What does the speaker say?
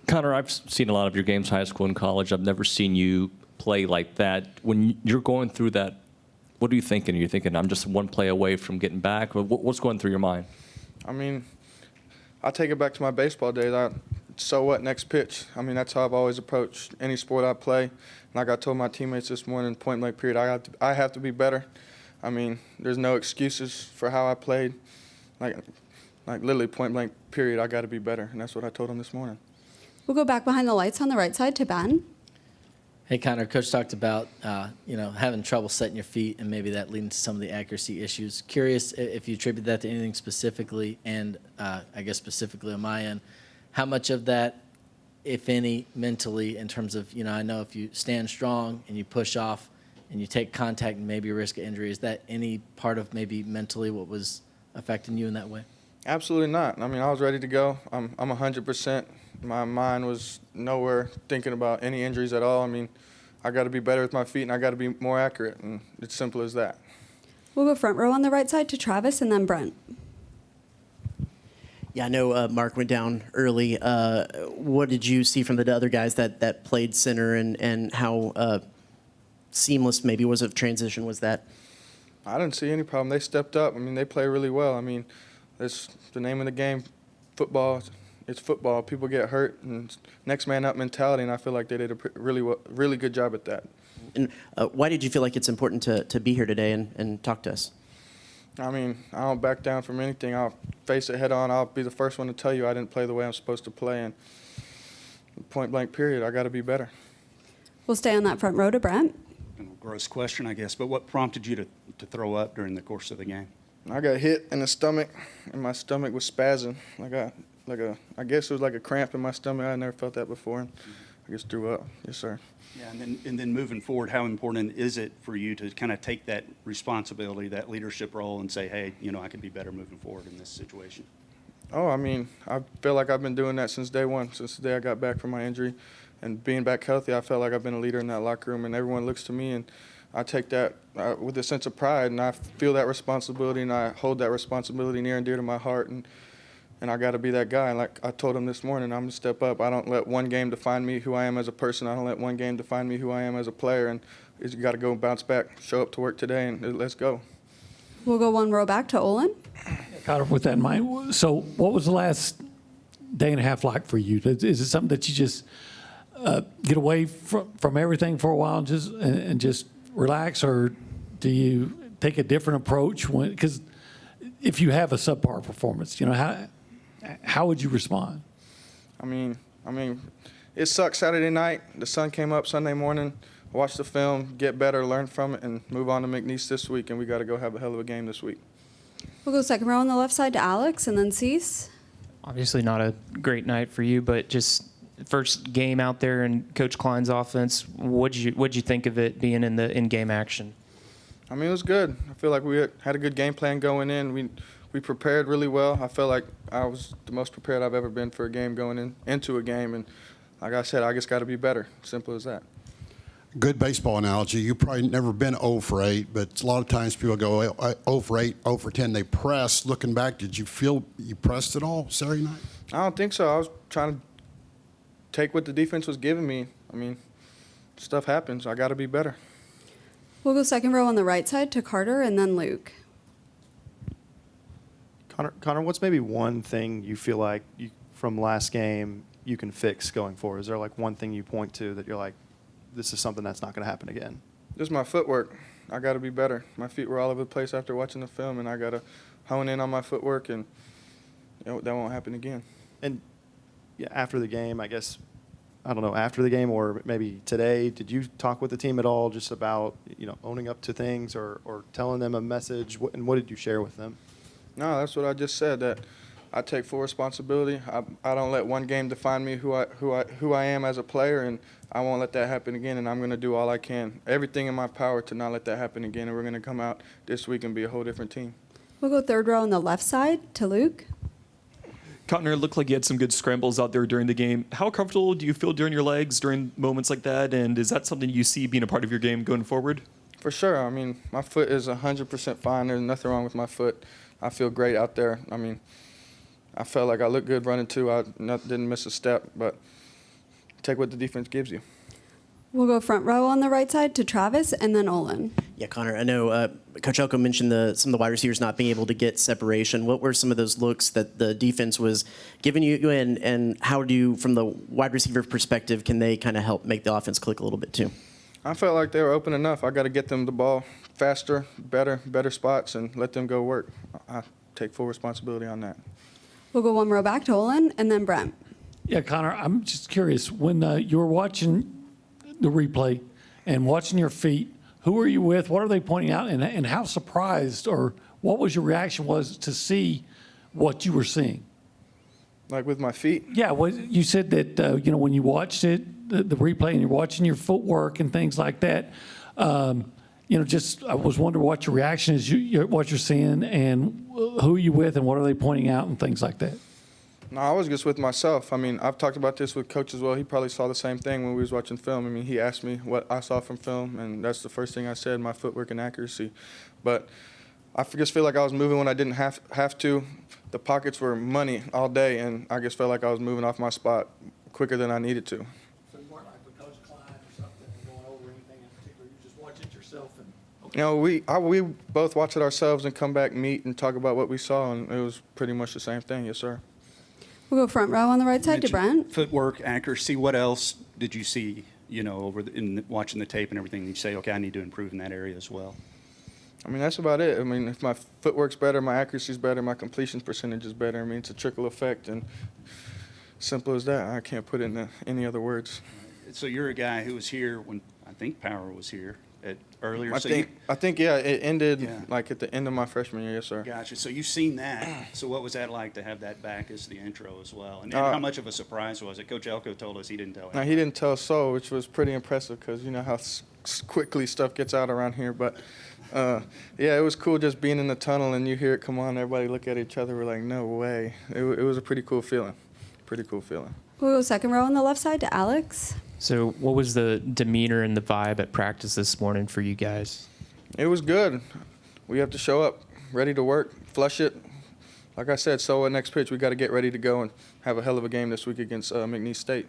Connor, I've seen a lot of your games, high school and college. I've never seen you play like that. When you're going through that, what are you thinking? Are you thinking, I'm just one play away from getting back? What's going through your mind? I mean, I take it back to my baseball days. So what, next pitch? I mean, that's how I've always approached any sport I play. Like I told my teammates this morning, point blank period, I have to be better. I mean, there's no excuses for how I played. Like literally point blank period, I got to be better, and that's what I told them this morning. We'll go back behind the lights on the right side to Ben. Hey, Connor, Coach talked about, having trouble setting your feet and maybe that leading to some of the accuracy issues. Curious if you attribute that to anything specifically, and I guess specifically on my end, how much of that, if any, mentally in terms of, I know if you stand strong and you push off and you take contact and maybe risk of injury, is that any part of maybe mentally what was affecting you in that way? Absolutely not. I mean, I was ready to go. I'm 100%. My mind was nowhere thinking about any injuries at all. I mean, I got to be better with my feet, and I got to be more accurate, and it's simple as that. We'll go front row on the right side to Travis and then Brent. Yeah, I know Mark went down early. What did you see from the other guys that played center, and how seamless maybe was a transition was that? I didn't see any problem. They stepped up. I mean, they play really well. I mean, it's the name of the game, football. It's football. People get hurt, and it's next man up mentality, and I feel like they did a really good job at that. And why did you feel like it's important to be here today and talk to us? I mean, I don't back down from anything. I'll face it head on. I'll be the first one to tell you I didn't play the way I'm supposed to play, and point blank period, I got to be better. We'll stay on that front row to Brent. Gross question, I guess, but what prompted you to throw up during the course of the game? I got hit in the stomach, and my stomach was spazzing. I guess it was like a cramp in my stomach. I never felt that before, and I just threw up. Yes, sir. Yeah, and then moving forward, how important is it for you to kind of take that responsibility, that leadership role, and say, hey, I could be better moving forward in this situation? Oh, I mean, I feel like I've been doing that since day one, since the day I got back from my injury. And being back healthy, I felt like I've been a leader in that locker room, and everyone looks to me, and I take that with a sense of pride, and I feel that responsibility, and I hold that responsibility near and dear to my heart, and I got to be that guy. And like I told him this morning, I'm going to step up. I don't let one game define me who I am as a person. I don't let one game define me who I am as a player, and you got to go bounce back, show up to work today, and let's go. We'll go one row back to Olin. Connor, with that in mind, so what was the last day and a half like for you? Is it something that you just get away from everything for a while and just relax, or do you take a different approach? Because if you have a subpar performance, how would you respond? I mean, it sucks Saturday night. The sun came up Sunday morning. Watch the film, get better, learn from it, and move on to McNeese this week, and we got to go have a hell of a game this week. We'll go second row on the left side to Alex and then Cease. Obviously not a great night for you, but just first game out there in Coach Klein's offense, what'd you think of it being in game action? I mean, it was good. I feel like we had a good game plan going in. We prepared really well. I felt like I was the most prepared I've ever been for a game going into a game, and like I said, I just got to be better. Simple as that. Good baseball analogy. You've probably never been 0 for 8, but a lot of times people go 0 for 8, 0 for 10. They press. Looking back, did you feel you pressed at all Saturday night? I don't think so. I was trying to take what the defense was giving me. I mean, stuff happens. I got to be better. We'll go second row on the right side to Carter and then Luke. Connor, what's maybe one thing you feel like from last game you can fix going forward? Is there like one thing you point to that you're like, this is something that's not going to happen again? Just my footwork. I got to be better. My feet were all over the place after watching the film, and I got to hone in on my footwork, and that won't happen again. And yeah, after the game, I guess, I don't know, after the game or maybe today, did you talk with the team at all just about, owning up to things or telling them a message? And what did you share with them? No, that's what I just said, that I take full responsibility. I don't let one game define me who I am as a player, and I won't let that happen again, and I'm going to do all I can, everything in my power to not let that happen again, and we're going to come out this week and be a whole different team. We'll go third row on the left side to Luke. Connor, it looked like you had some good scrambles out there during the game. How comfortable do you feel during your legs during moments like that, and is that something you see being a part of your game going forward? For sure. I mean, my foot is 100% fine. There's nothing wrong with my foot. I feel great out there. I mean, I felt like I looked good running too. I didn't miss a step, but take what the defense gives you. We'll go front row on the right side to Travis and then Olin. Yeah, Connor, I know Coach Elko mentioned some of the wide receivers not being able to get separation. What were some of those looks that the defense was giving you, and how do you, from the wide receiver perspective, can they kind of help make the offense click a little bit too? I felt like they were open enough. I got to get them the ball faster, better spots, and let them go work. I take full responsibility on that. We'll go one row back to Olin and then Brent. Yeah, Connor, I'm just curious, when you were watching the replay and watching your feet, who were you with? What are they pointing out? And how surprised, or what was your reaction was to see what you were seeing? Like with my feet? Yeah, well, you said that, when you watched it, the replay, and you're watching your footwork and things like that, just I was wondering what your reaction is, what you're seeing, and who are you with, and what are they pointing out, and things like that. No, I was just with myself. I mean, I've talked about this with Coach as well. He probably saw the same thing when we was watching film. I mean, he asked me what I saw from film, and that's the first thing I said, my footwork and accuracy. But I just feel like I was moving when I didn't have to. The pockets were money all day, and I just felt like I was moving off my spot quicker than I needed to. So you weren't like with Coach Klein or something and going over anything in particular, you just watch it yourself and... You know, we both watch it ourselves and come back, meet, and talk about what we saw, and it was pretty much the same thing. Yes, sir. We'll go front row on the right side to Mentioned Brent. Footwork, accuracy. What else did you see, in watching the tape and everything? You say, okay, I need to improve in that area as well. I mean, that's about it. I mean, if my footwork's better, my accuracy's better, my completion percentage is better. I mean, it's a trickle effect, and simple as that. I can't put it in any other words. So you're a guy who was here when I think Power was here earlier. I think, yeah, it ended Yeah. like at the end of my freshman year, yes, sir. Gotcha. So you've seen that. So what was that like to have that back as the intro as well? And how much of a surprise was it? Coach Elko told us he didn't tell Now, he didn't tell so, which was pretty impressive because you know how quickly stuff gets out around here. But, yeah, it was cool just being in the tunnel and you hear it come on, everybody look at each other. We're like, no way. It was a pretty cool feeling. Pretty cool feeling. We'll go second row on the left side to Alex. So what was the demeanor and the vibe at practice this morning for you guys? It was good. We have to show up, ready to work, flush it. Like I said, so at next pitch, we got to get ready to go and have a hell of a game this week against McNeese State.